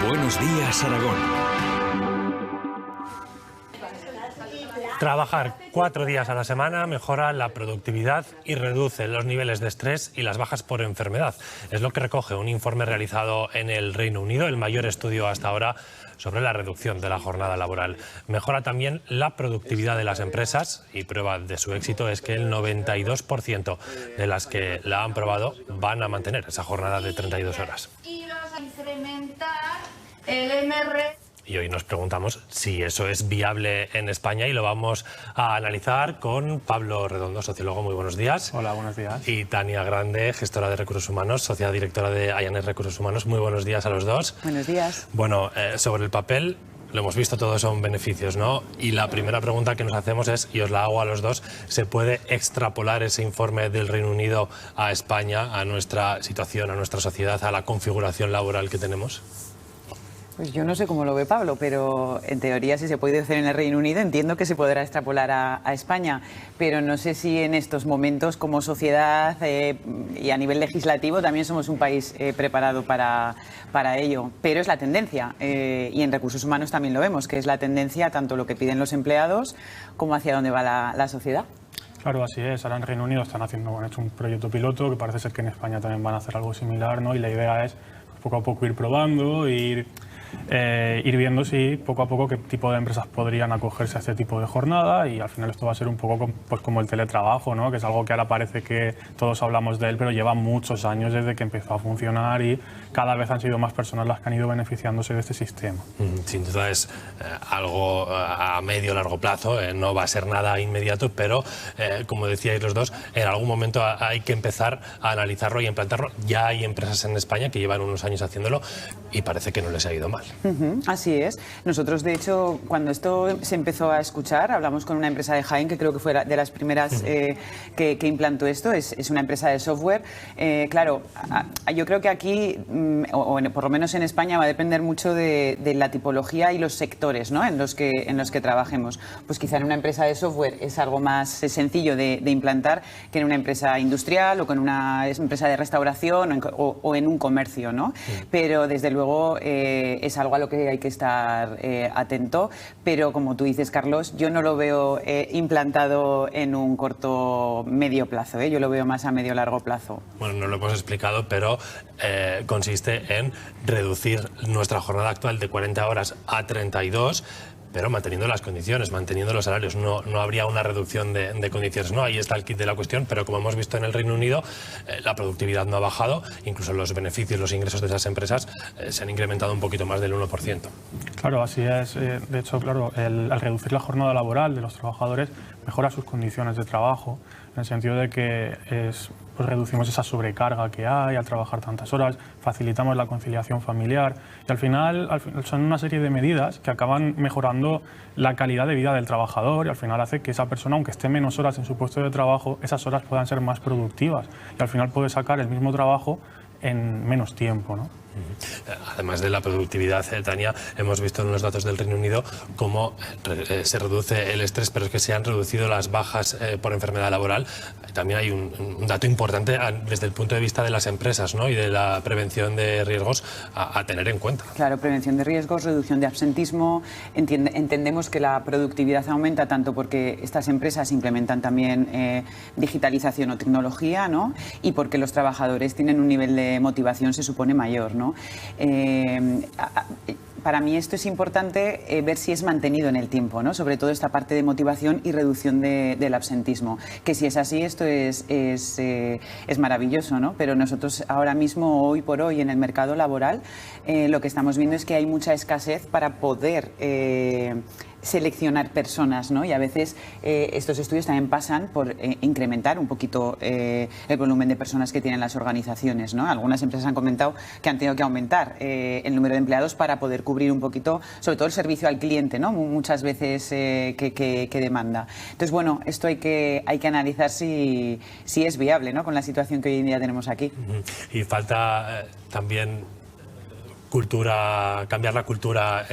Buenos días, Aragón. Trabajar 4 días a la semana mejora la productividad y reduce los niveles de estrés y las bajas por enfermedad. Es lo que recoge un informe realizado en el Reino Unido, el mayor estudio hasta ahora sobre la reducción de la jornada laboral. Mejora también la productividad de las empresas y prueba de su éxito es que el 92% de las que la han probado van a mantener esa jornada de 32 horas. Y vamos a incrementar el MR. Y hoy nos preguntamos si eso es viable en España y lo vamos a analizar con Pablo Redondo, sociólogo. Muy buenos días. Hola, buenos días. Y Tania Grande, gestora de recursos humanos, socia directora de Ayanes Recursos Humanos. Muy buenos días a los dos. Buenos días. Bueno, sobre el papel, lo hemos visto, todos son beneficios, ¿no? Y la primera pregunta que nos hacemos es, y os la hago a los dos, ¿se puede extrapolar ese informe del Reino Unido a España, a nuestra situación, a nuestra sociedad, a la configuración laboral que tenemos? Pues yo no sé cómo lo ve Pablo, pero en teoría si se puede hacer en el Reino Unido, entiendo que se podrá extrapolar a España, pero no sé si en estos momentos como sociedad y a nivel legislativo también somos un país preparado para ello, pero es la tendencia y en recursos humanos también lo vemos, que es la tendencia tanto lo que piden los empleados como hacia dónde va la sociedad. Claro, así es. Ahora en Reino Unido están haciendo, han hecho un proyecto piloto que parece ser que en España también van a hacer algo similar, ¿no? Y la idea es poco a poco ir probando, ir viendo si poco a poco qué tipo de empresas podrían acogerse a este tipo de jornada, y al final esto va a ser un poco pues como el teletrabajo, ¿no? Que es algo que ahora parece que todos hablamos de él, pero lleva muchos años desde que empezó a funcionar y cada vez han sido más personas las que han ido beneficiándose de este sistema. Sin duda es algo a medio largo plazo, no va a ser nada inmediato, pero como decíais los dos, en algún momento hay que empezar a analizarlo y a implantarlo. Ya hay empresas en España que llevan unos años haciéndolo y parece que no les ha ido mal. Así es. Nosotros, de hecho, cuando esto se empezó a escuchar, hablamos con una empresa de Jaén, que creo que fue de las primeras que implantó esto. Es una empresa de software. Claro, yo creo que aquí, o por lo menos en España, va a depender mucho de la tipología y los sectores, ¿no? en los que trabajemos. Pues quizá en una empresa de software es algo más sencillo de implantar que en una empresa industrial o con una empresa de restauración o en un comercio, ¿no? Pero desde luego es algo a lo que hay que estar atento, pero como tú dices, Carlos, yo no lo veo implantado en un corto medio plazo, yo lo veo más a medio largo plazo. Bueno, no lo hemos explicado, pero consiste en reducir nuestra jornada actual de 40 horas a 32, pero manteniendo las condiciones, manteniendo los salarios. No habría una reducción de condiciones. No, ahí está el kit de la cuestión, pero como hemos visto en el Reino Unido, la productividad no ha bajado, incluso los beneficios, los ingresos de esas empresas se han incrementado un poquito más del 1%. Claro, así es. De hecho, claro, al reducir la jornada laboral de los trabajadores, mejora sus condiciones de trabajo, en el sentido de que pues reducimos esa sobrecarga que hay al trabajar tantas horas, facilitamos la conciliación familiar y al final son una serie de medidas que acaban mejorando la calidad de vida del trabajador y al final hace que esa persona, aunque esté menos horas en su puesto de trabajo, esas horas puedan ser más productivas y al final puede sacar el mismo trabajo en menos tiempo, ¿no? Además de la productividad, Tania, hemos visto en los datos del Reino Unido cómo se reduce el estrés, pero es que se han reducido las bajas por enfermedad laboral. También hay un dato importante desde el punto de vista de las empresas, ¿no? Y de la prevención de riesgos a tener en cuenta. Claro, prevención de riesgos, reducción de absentismo. Entendemos que la productividad aumenta tanto porque estas empresas implementan también digitalización o tecnología, ¿no? Y porque los trabajadores tienen un nivel de motivación, se supone, mayor, ¿no? Para mí esto es importante ver si es mantenido en el tiempo, ¿no? Sobre todo esta parte de motivación y reducción del absentismo. Que si es así, esto es maravilloso, ¿no? Pero nosotros ahora mismo, hoy por hoy, en el mercado laboral, lo que estamos viendo es que hay mucha escasez para poder seleccionar personas, ¿no? Y a veces estos estudios también pasan por incrementar un poquito el volumen de personas que tienen las organizaciones, ¿no? Algunas empresas han comentado que han tenido que aumentar el número de empleados para poder cubrir un poquito, sobre todo el servicio al cliente, ¿no? Muchas veces que demanda. Entonces, bueno, esto hay que analizar si es viable, ¿no? Con la situación que hoy en día tenemos aquí. Y falta también cambiar la cultura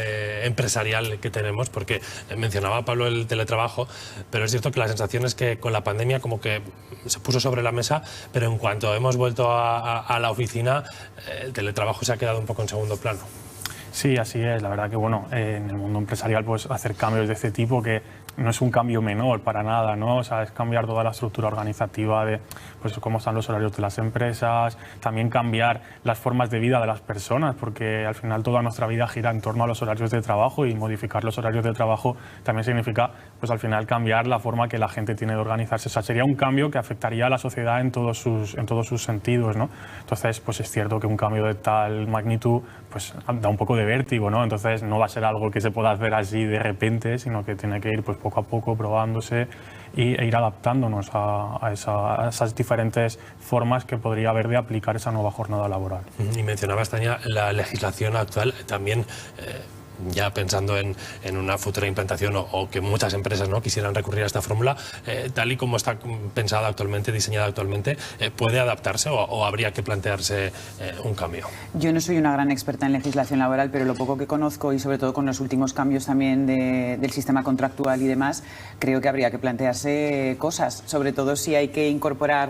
empresarial que tenemos, porque mencionaba Pablo el teletrabajo, pero es cierto que la sensación es que con la pandemia como que se puso sobre la mesa, pero en cuanto hemos vuelto a la oficina, el teletrabajo se ha quedado un poco en segundo plano. Sí, así es. La verdad que bueno, en el mundo empresarial pues hacer cambios de este tipo que no es un cambio menor para nada, ¿no? O sea, es cambiar toda la estructura organizativa de pues cómo están los horarios de las empresas, también cambiar las formas de vida de las personas, porque al final toda nuestra vida gira en torno a los horarios de trabajo y modificar los horarios de trabajo también significa pues al final cambiar la forma que la gente tiene de organizarse. O sea, sería un cambio que afectaría a la sociedad en todos sus sentidos, ¿no? Entonces, pues es cierto que un cambio de tal magnitud pues da un poco de vértigo, ¿no? Entonces no va a ser algo que se pueda hacer así de repente, sino que tiene que ir pues poco a poco probándose e ir adaptándonos a esas diferentes formas que podría haber de aplicar esa nueva jornada laboral. Y mencionabas, Tania, la legislación actual también. Ya pensando en una futura implantación o que muchas empresas no quisieran recurrir a esta fórmula, tal y como está pensada actualmente, diseñada actualmente, ¿puede adaptarse o habría que plantearse un cambio? Yo no soy una gran experta en legislación laboral, pero lo poco que conozco y sobre todo con los últimos cambios también del sistema contractual y demás, creo que habría que plantearse cosas, sobre todo si hay que incorporar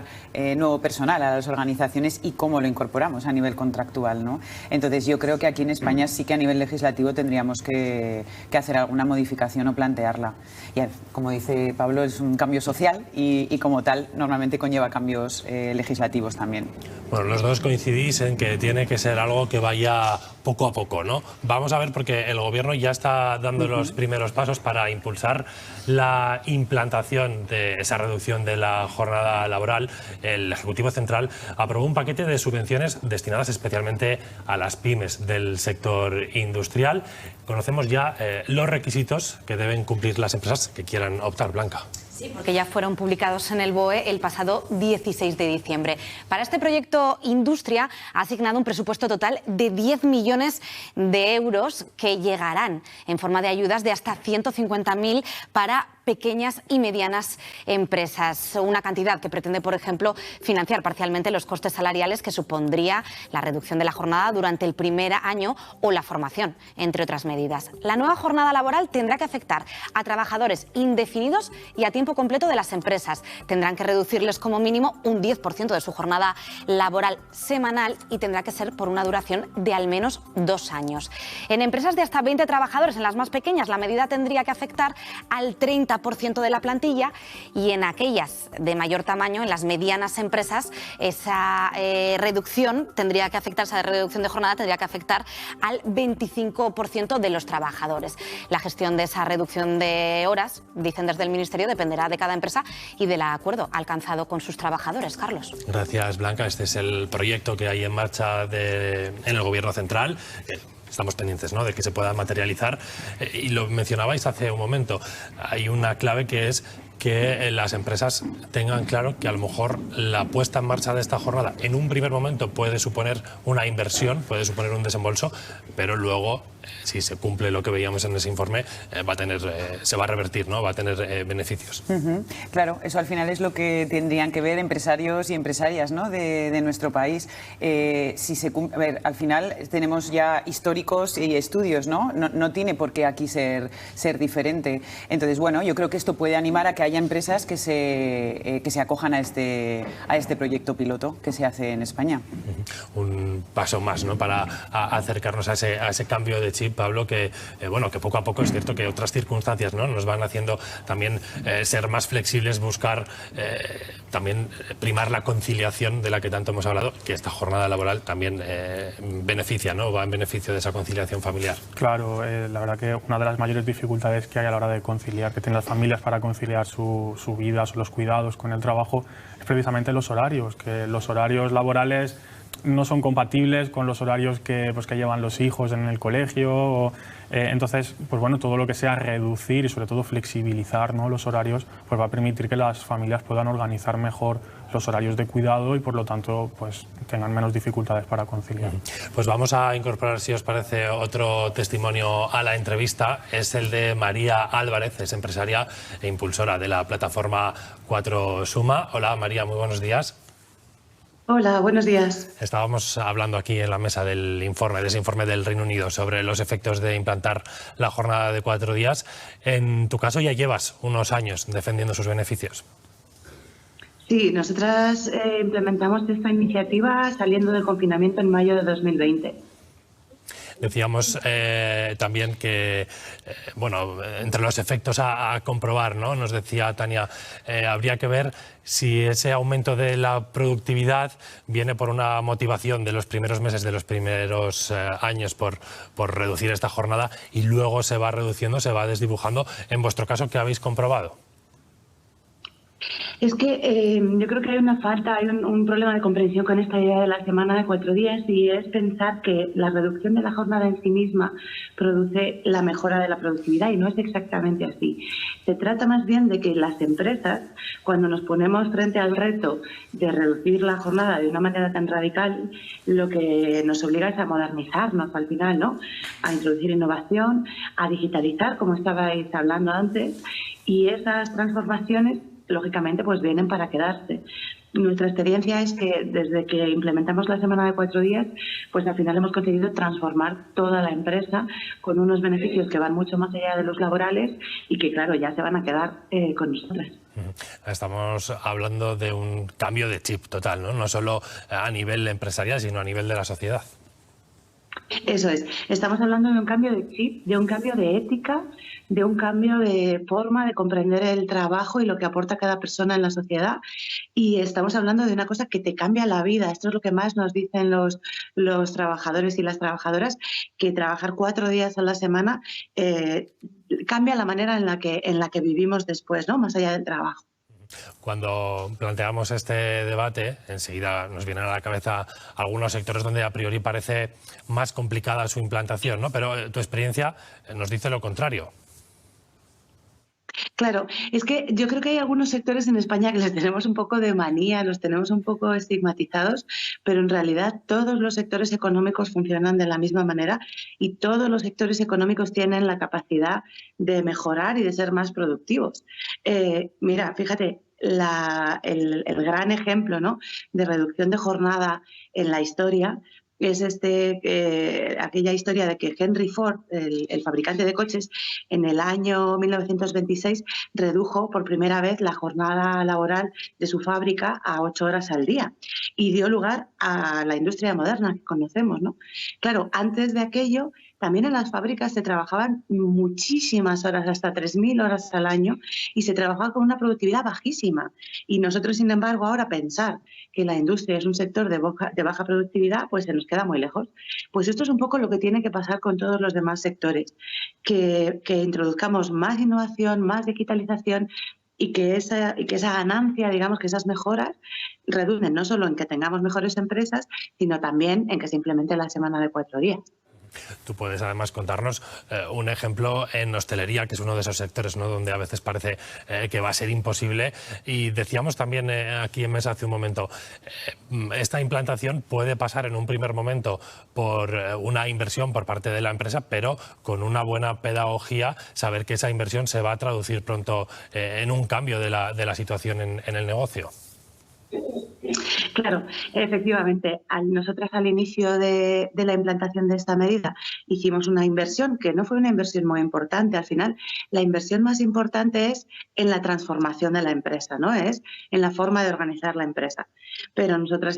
nuevo personal a las organizaciones y cómo lo incorporamos a nivel contractual, ¿no? Entonces yo creo que aquí en España sí que a nivel legislativo tendríamos que hacer alguna modificación o plantearla. Y como dice Pablo, es un cambio social y como tal normalmente conlleva cambios legislativos también. Bueno, los dos coincidís en que tiene que ser algo que vaya poco a poco, ¿no? Vamos a ver, porque el Gobierno ya está dando los primeros pasos para impulsar la implantación de esa reducción de la jornada laboral. El Ejecutivo Central aprobó un paquete de subvenciones destinadas especialmente a las pymes del sector industrial. Conocemos ya los requisitos que deben cumplir las empresas que quieran optar, Blanca. Sí, porque ya fueron publicados en el BOE el pasado 16 de diciembre. Para este proyecto, Industria ha asignado un presupuesto total de 10 millones de euros que llegarán en forma de ayudas de hasta 150.000 para pequeñas y medianas empresas. Una cantidad que pretende, por ejemplo, financiar parcialmente los costes salariales que supondría la reducción de la jornada durante el primer año o la formación, entre otras medidas. La nueva jornada laboral tendrá que afectar a trabajadores indefinidos y a tiempo completo de las empresas. Tendrán que reducirles como mínimo un 10% de su jornada laboral semanal y tendrá que ser por una duración de al menos 2 años. En empresas de hasta 20 trabajadores, en las más pequeñas, la medida tendría que afectar al 30% de la plantilla y en aquellas de mayor tamaño, en las medianas empresas, esa reducción tendría que afectar, esa reducción de jornada tendría que afectar al 25% de los trabajadores. La gestión de esa reducción de horas, dicen desde el Ministerio, dependerá de cada empresa y del acuerdo alcanzado con sus trabajadores. Carlos. Gracias, Blanca. Este es el proyecto que hay en marcha en el Gobierno Central. Estamos pendientes, ¿no?, de que se pueda materializar. Y lo mencionabais hace un momento. Hay una clave que es que las empresas tengan claro que a lo mejor la puesta en marcha de esta jornada en un primer momento puede suponer una inversión, puede suponer un desembolso, pero luego, si se cumple lo que veíamos en ese informe, se va a revertir, ¿no?, va a tener beneficios. Claro, eso al final es lo que tendrían que ver empresarios y empresarias, ¿no?, de nuestro país. Si se cumple, a ver, al final tenemos ya históricos y estudios, ¿no? No tiene por qué aquí ser diferente. Entonces, bueno, yo creo que esto puede animar a que haya empresas que se acojan a este proyecto piloto que se hace en España. Un paso más, ¿no?, para acercarnos a ese cambio de chip, Pablo, que poco a poco es cierto que otras circunstancias, ¿no?, nos van haciendo también ser más flexibles, buscar también primar la conciliación de la que tanto hemos hablado, que esta jornada laboral también beneficia, ¿no?, va en beneficio de esa conciliación familiar. Claro, la verdad que una de las mayores dificultades que hay a la hora de conciliar, que tienen las familias para conciliar su vida, los cuidados con el trabajo, es precisamente los horarios, que los horarios laborales no son compatibles con los horarios que llevan los hijos en el colegio. Entonces, pues bueno, todo lo que sea reducir y sobre todo flexibilizar, ¿no?, los horarios, pues va a permitir que las familias puedan organizar mejor los horarios de cuidado y por lo tanto pues tengan menos dificultades para conciliar. Pues vamos a incorporar, si os parece, otro testimonio a la entrevista. Es el de María Álvarez, es empresaria e impulsora de la plataforma 4Suma. Hola María, muy buenos días. Hola, buenos días. Estábamos hablando aquí en la mesa de ese informe del Reino Unido sobre los efectos de implantar la jornada de 4 días. En tu caso ya llevas unos años defendiendo sus beneficios. Sí, nosotras implementamos esta iniciativa saliendo del confinamiento en mayo de 2020. Decíamos también que, bueno, entre los efectos a comprobar, ¿no? Nos decía Tania, habría que ver si ese aumento de la productividad viene por una motivación de los primeros meses, de los primeros años por reducir esta jornada y luego se va reduciendo, se va desdibujando. En vuestro caso, ¿qué habéis comprobado? Es que yo creo que hay una falta, hay un problema de comprensión con esta idea de la semana de 4 días, y es pensar que la reducción de la jornada en sí misma produce la mejora de la productividad, y no es exactamente así. Se trata más bien de que las empresas, cuando nos ponemos frente al reto de reducir la jornada de una manera tan radical, lo que nos obliga es a modernizarnos al final, ¿no? A introducir innovación, a digitalizar, como estabais hablando antes, y esas transformaciones lógicamente pues vienen para quedarse. Nuestra experiencia es que desde que implementamos la semana de 4 días, pues al final hemos conseguido transformar toda la empresa con unos beneficios que van mucho más allá de los laborales y que claro, ya se van a quedar con nosotras. Estamos hablando de un cambio de chip total, ¿no? No solo a nivel empresarial, sino a nivel de la sociedad. Eso es. Estamos hablando de un cambio de chip, de un cambio de ética, de un cambio de forma de comprender el trabajo y lo que aporta cada persona en la sociedad. Y estamos hablando de una cosa que te cambia la vida. Esto es lo que más nos dicen los trabajadores y las trabajadoras, que trabajar 4 días a la semana cambia la manera en la que vivimos después, ¿no? Más allá del trabajo. Cuando planteamos este debate, enseguida nos vienen a la cabeza algunos sectores donde a priori parece más complicada su implantación, ¿no? Pero tu experiencia nos dice lo contrario. Claro, es que yo creo que hay algunos sectores en España que les tenemos un poco de manía, los tenemos un poco estigmatizados, pero en realidad todos los sectores económicos funcionan de la misma manera y todos los sectores económicos tienen la capacidad de mejorar y de ser más productivos. Mira, fíjate, el gran ejemplo, ¿no?, de reducción de jornada en la historia es aquella historia de que Henry Ford, el fabricante de coches, en el año 1926 redujo por primera vez la jornada laboral de su fábrica a 8 horas al día y dio lugar a la industria moderna que conocemos, ¿no? Claro, antes de aquello también en las fábricas se trabajaban muchísimas horas, hasta 3.000 horas al año, y se trabajaba con una productividad bajísima. Y nosotros, sin embargo, ahora pensar que la industria es un sector de baja productividad, pues se nos queda muy lejos. Pues esto es un poco lo que tiene que pasar con todos los demás sectores, que introduzcamos más innovación, más digitalización, y que esa ganancia, digamos, que esas mejoras reducen no solo en que tengamos mejores empresas, sino también en que se implemente la semana de 4 días. Tú puedes además contarnos un ejemplo en hostelería, que es uno de esos sectores, ¿no?, donde a veces parece que va a ser imposible. Y decíamos también aquí en mesa hace un momento, esta implantación puede pasar en un primer momento por una inversión por parte de la empresa, pero con una buena pedagogía, saber que esa inversión se va a traducir pronto en un cambio de la situación en el negocio. Claro, efectivamente. Nosotras al inicio de la implantación de esta medida hicimos una inversión que no fue una inversión muy importante. Al final, la inversión más importante es en la transformación de la empresa, ¿no? Es en la forma de organizar la empresa. Pero nosotras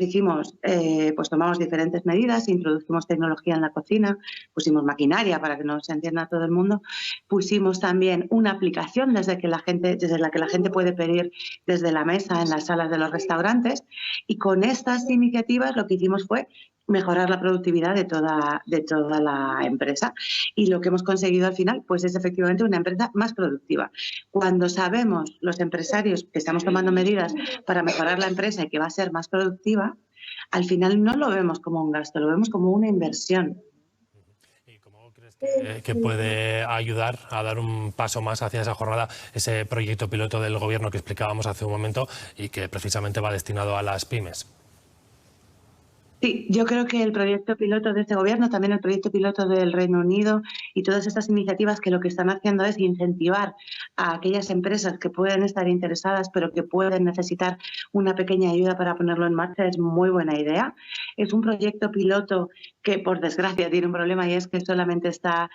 pues tomamos diferentes medidas, introdujimos tecnología en la cocina, pusimos maquinaria para que no se entienda todo el mundo, pusimos también una aplicación desde la que la gente puede pedir desde la mesa en las salas de los restaurantes. Y con estas iniciativas lo que hicimos fue mejorar la productividad de toda la empresa. Y lo que hemos conseguido al final pues es efectivamente una empresa más productiva. Cuando sabemos los empresarios que estamos tomando medidas para mejorar la empresa y que va a ser más productiva, al final no lo vemos como un gasto, lo vemos como una inversión. ¿Y cómo crees que puede ayudar a dar un paso más hacia esa jornada ese proyecto piloto del Gobierno que explicábamos hace un momento y que precisamente va destinado a las pymes? Sí, yo creo que el proyecto piloto de este Gobierno, también el proyecto piloto del Reino Unido y todas estas iniciativas que lo que están haciendo es incentivar a aquellas empresas que pueden estar interesadas pero que pueden necesitar una pequeña ayuda para ponerlo en marcha, es muy buena idea. Es un proyecto piloto que, por desgracia, tiene un problema y es que solamente está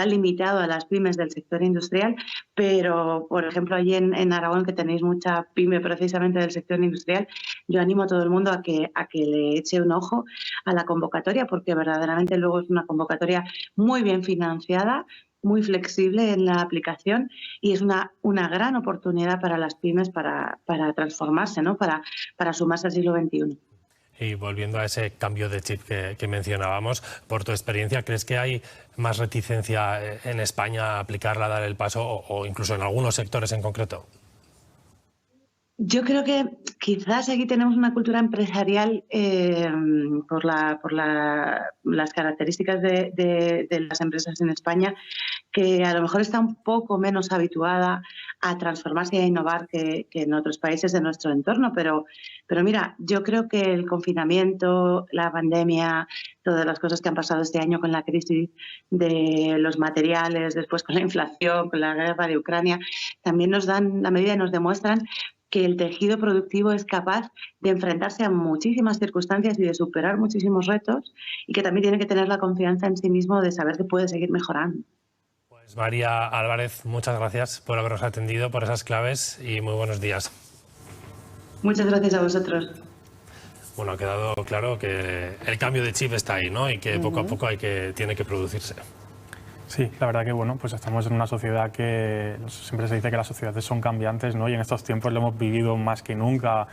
limitado a las pymes del sector industrial, pero, por ejemplo, allí en Aragón, que tenéis mucha pyme precisamente del sector industrial, yo animo a todo el mundo a que le eche un ojo a la convocatoria, porque verdaderamente luego es una convocatoria muy bien financiada, muy flexible en la aplicación y es una gran oportunidad para las pymes para transformarse, ¿no? Para sumarse al siglo XXI. Y volviendo a ese cambio de chip que mencionábamos, por tu experiencia, ¿crees que hay más reticencia en España a aplicarla, a dar el paso o incluso en algunos sectores en concreto? Yo creo que quizás aquí tenemos una cultura empresarial por las características de las empresas en España, que a lo mejor está un poco menos habituada a transformarse y a innovar que en otros países de nuestro entorno. Pero mira, yo creo que el confinamiento, la pandemia, todas las cosas que han pasado este año con la crisis de los materiales, después con la inflación, con la guerra de Ucrania, también nos dan la medida y nos demuestran que el tejido productivo es capaz de enfrentarse a muchísimas circunstancias y de superar muchísimos retos, y que también tiene que tener la confianza en sí mismo de saber que puede seguir mejorando. Pues María Álvarez, muchas gracias por habernos atendido, por esas claves y muy buenos días. Muchas gracias a vosotros. Bueno, ha quedado claro que el cambio de chip está ahí, ¿no? Y que poco a poco tiene que producirse. Sí, la verdad que bueno, pues estamos en una sociedad que siempre se dice que las sociedades son cambiantes, ¿no? Y en estos tiempos lo hemos vivido más que nunca.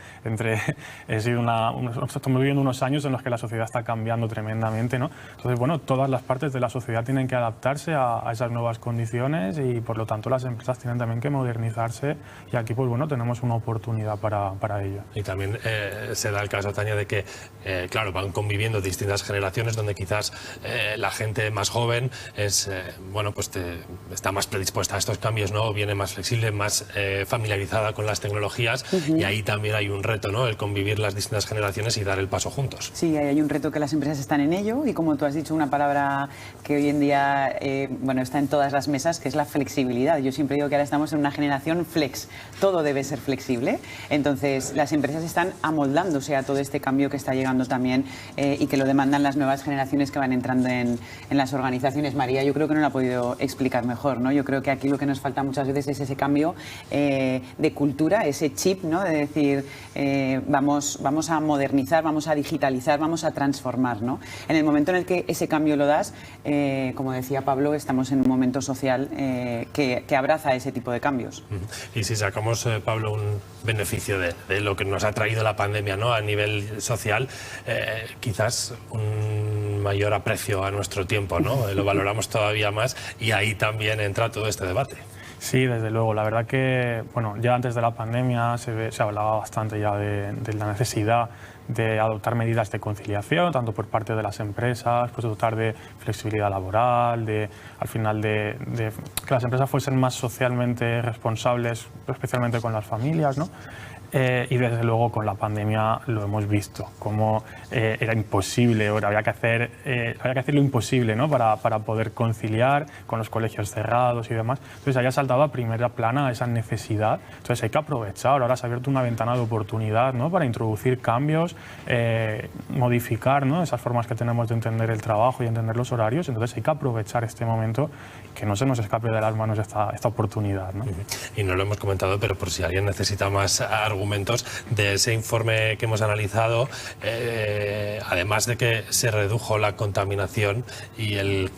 Estamos viviendo unos años en los que la sociedad está cambiando tremendamente, ¿no? Entonces, bueno, todas las partes de la sociedad tienen que adaptarse a esas nuevas condiciones y por lo tanto las empresas tienen también que modernizarse y aquí pues bueno, tenemos una oportunidad para ello. Y también se da el caso, Tania, de que claro, van conviviendo distintas generaciones donde quizás la gente más joven es bueno, pues está más predispuesta a estos cambios, ¿no? Viene más flexible, más familiarizada con las tecnologías y ahí también hay un reto, ¿no? El convivir las distintas generaciones y dar el paso juntos. Sí, hay un reto que las empresas están en ello y como tú has dicho, una palabra que hoy en día bueno, está en todas las mesas, que es la flexibilidad. Yo siempre digo que ahora estamos en una generación flex, todo debe ser flexible, entonces las empresas están amoldándose a todo este cambio que está llegando también y que lo demandan las nuevas generaciones que van entrando en las organizaciones. María, yo creo que no lo ha podido explicar mejor, ¿no? Yo creo que aquí lo que nos falta muchas veces es ese cambio de cultura, ese chip, ¿no? De decir, vamos a modernizar, vamos a digitalizar, vamos a transformar, ¿no? En el momento en el que ese cambio lo das, como decía Pablo, estamos en un momento social que abraza ese tipo de cambios. Y si sacamos, Pablo, un beneficio de lo que nos ha traído la pandemia, ¿no? A nivel social, quizás un mayor aprecio a nuestro tiempo, ¿no? Lo valoramos todavía más y ahí también entra todo este debate. Sí, desde luego. La verdad que, bueno, ya antes de la pandemia se hablaba bastante ya de la necesidad de adoptar medidas de conciliación, tanto por parte de las empresas, pues dotar de flexibilidad laboral, al final de que las empresas fuesen más socialmente responsables, especialmente con las familias, ¿no? Y desde luego con la pandemia lo hemos visto, cómo era imposible, había que hacer lo imposible, ¿no? para poder conciliar con los colegios cerrados y demás. Entonces haya saltado a primera plana esa necesidad, entonces hay que aprovechar, ahora se ha abierto una ventana de oportunidad, ¿no? Para introducir cambios, modificar, ¿no? Esas formas que tenemos de entender el trabajo y entender los horarios, entonces hay que aprovechar este momento, que no se nos escape de las manos esta oportunidad, ¿no? Y no lo hemos comentado, pero por si alguien necesita más argumentos de ese informe que hemos analizado, además de que se redujo la contaminación y en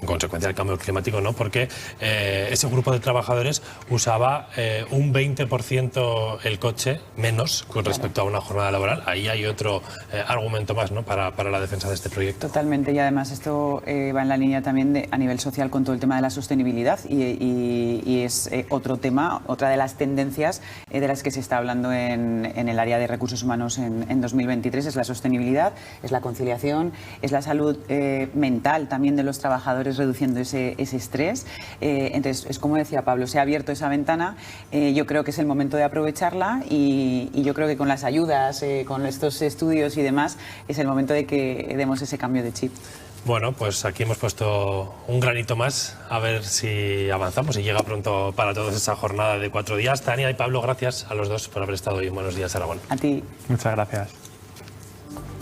consecuencia el cambio climático, ¿no? Porque ese grupo de trabajadores usaba un 20% el coche menos con respecto a una jornada laboral. Ahí hay otro argumento más, ¿no? para la defensa de este proyecto. Totalmente, y además esto va en la línea también a nivel social con todo el tema de la sostenibilidad y es otro tema, otra de las tendencias de las que se está hablando en el área de recursos humanos en 2023, es la sostenibilidad, es la conciliación, es la salud mental también de los trabajadores, reduciendo ese estrés. Entonces, es como decía Pablo, se ha abierto esa ventana, yo creo que es el momento de aprovecharla y yo creo que con las ayudas, con estos estudios y demás, es el momento de que demos ese cambio de chip. Bueno, pues aquí hemos puesto un granito más, a ver si avanzamos y llega pronto para todos esa jornada de 4 días. Tania y Pablo, gracias a los dos por haber estado hoy en Buenos Días, Aragón. A ti. Muchas gracias.